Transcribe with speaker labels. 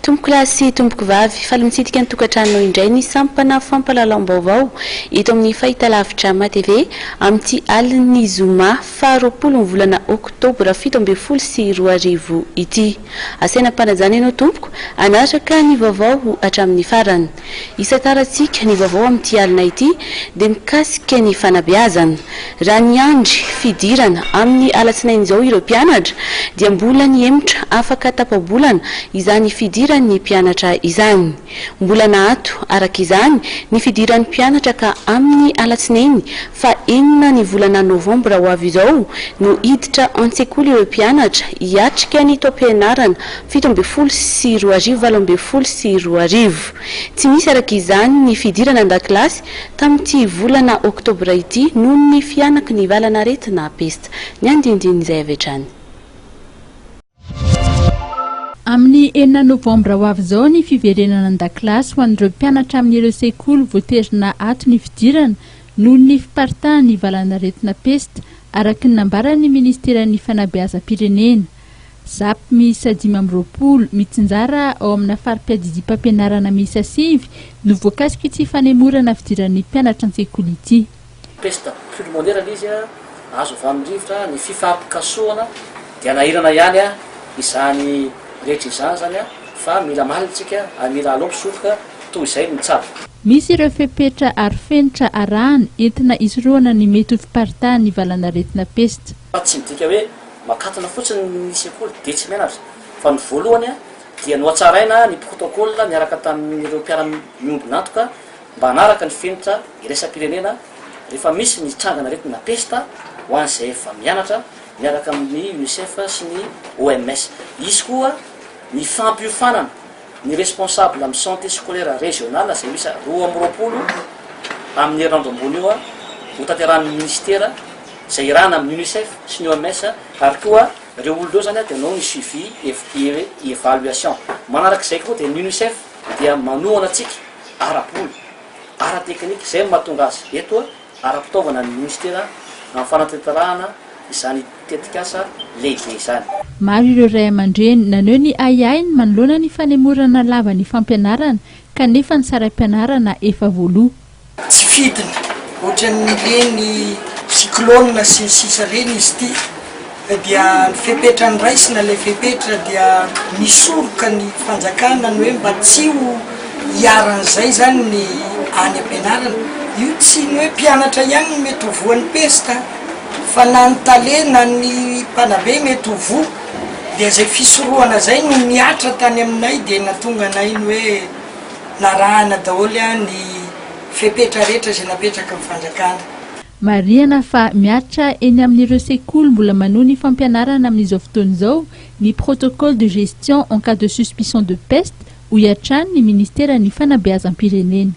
Speaker 1: Tomboko lahy sy tomboko vavy, faly mitsidika ny tokantrano indray ny sampana fampahalalam-baovao eto amin'ny fahitalavitra TV amin'ity aliny zoma faha 20 ny volana oktobra 2024 ity. Asaina mpanajana ianao tompoko anaraka ny vaovao hatramin'ny farany. Isataratsika ny vaovao amin'ity alina ity dia mikasika ny fanabeazana. Raha niandry fidirana amin'ny alatsinainy izao ireo mpianatra dia mbola nihemotra afaka tapa-bolana izany fidiran'ny mpianatra izany. Mbola naato araka izany ny fidiran'ny mpianatra ka amin'ny alatsinainy fa 4 ny volana Novambra ho avy izao no miditra an-tsekoly ireo mpianatra hiatrika ny taom-pianarana 17/2022. Tsy misy araka izany ny fidirana an-dakilasy tamin'ity volana oktobra ity noho ny fianaka ny valanaretina pesta. Ny andindin'izay avy hatrany.
Speaker 2: Amin'ny 4 Novambra ho avy izao ny fiverenana an-dakilasy ho an'ireo mpianatra amin'ireo sekoly voaterina ato ny fidirana noho ny fiparitahan'ny valanaretina pesta araka ny nambaran'ny ministeran'ny fanabeazam-pirenena. Zapy miisa 5 mitsinjara ao amina farim-piadidim-pampianarana miisa 5 no voakasika ity fanemorana fidiran'ny mpianatra an-tsekoly ity.
Speaker 3: Pesta filmonderana izy azo avy amin'ny rivotra ny fifampikasoana dia nahirana ihany izany rehetra izany zany fa mila malitsika mila alompisofoka toy izay mitsabo.
Speaker 2: Misy ireo fepetra ary fenitra arahana entina isoroana ny mety ho fiparitahan'ny valanaretina pesta.
Speaker 3: Tsy midika hoe makatona fotsiny ny sekoly dia tsy mianatra fa ny voalohany dia noatsaraina ny protocole niaraka tamin'ireo mpiara-miombona antoka mba hanaraka ny fenitra iraisam-pirenena rehefa misy ny trangana retina pesta ho an'izay efa mianatra miaraka amin'ny UNICEF sy ny OMS. Izy koa ny fampiofanana ny responsable amin'ny santé scolaire régionale izay misy 20 amin'ny herinandro ambony io ho tanterahan'ny ministera izay irana amin'ny UNICEF sy ny OMS ary koa ireo olona ireo zany dia nao ny suivi évaluation. Manarak'izay koa dia ny UNICEF dia manohana antsika ara-polo ara-teknika izay mahatonga azy eto ara-pitaovana ny ministera amin'ny fanatanterahana izany tetikasa lehibe izany.
Speaker 2: Maro ireo ray aman-dreny naneho ny aiainy manoloana ny fanemorana lava ny fampianarana kanefa ny saram-pianarana efa voaloha.
Speaker 4: Tsy fidina ohatran'ireny cyclone sy sisa reny izy ity dia ny fepetra ny raisina ilay fepetra dia misoroka ny fanjakana ny hoe mba tsy ho hiaran'izay zany ny any ampianarana. Io tsy ny hoe mpianatra ihany ny mety ho voan'ny pesta fa na ny tale na ny mpanabe mety ho vo dia zay fisorohana zay no miatra tany aminay dia natonga anay ny hoe narahana daholy ny fepetra rehetra izay napetraka amin'ny fanjakana.
Speaker 2: Marihana fa miatra eny amin'ireo sekoly mbola manohy ny fampianarana amin'izao fotoana izao ny protocole de gestion en cas de suspicion de peste ho hiatrany ny ministeran'ny fanabeazam-pirenena.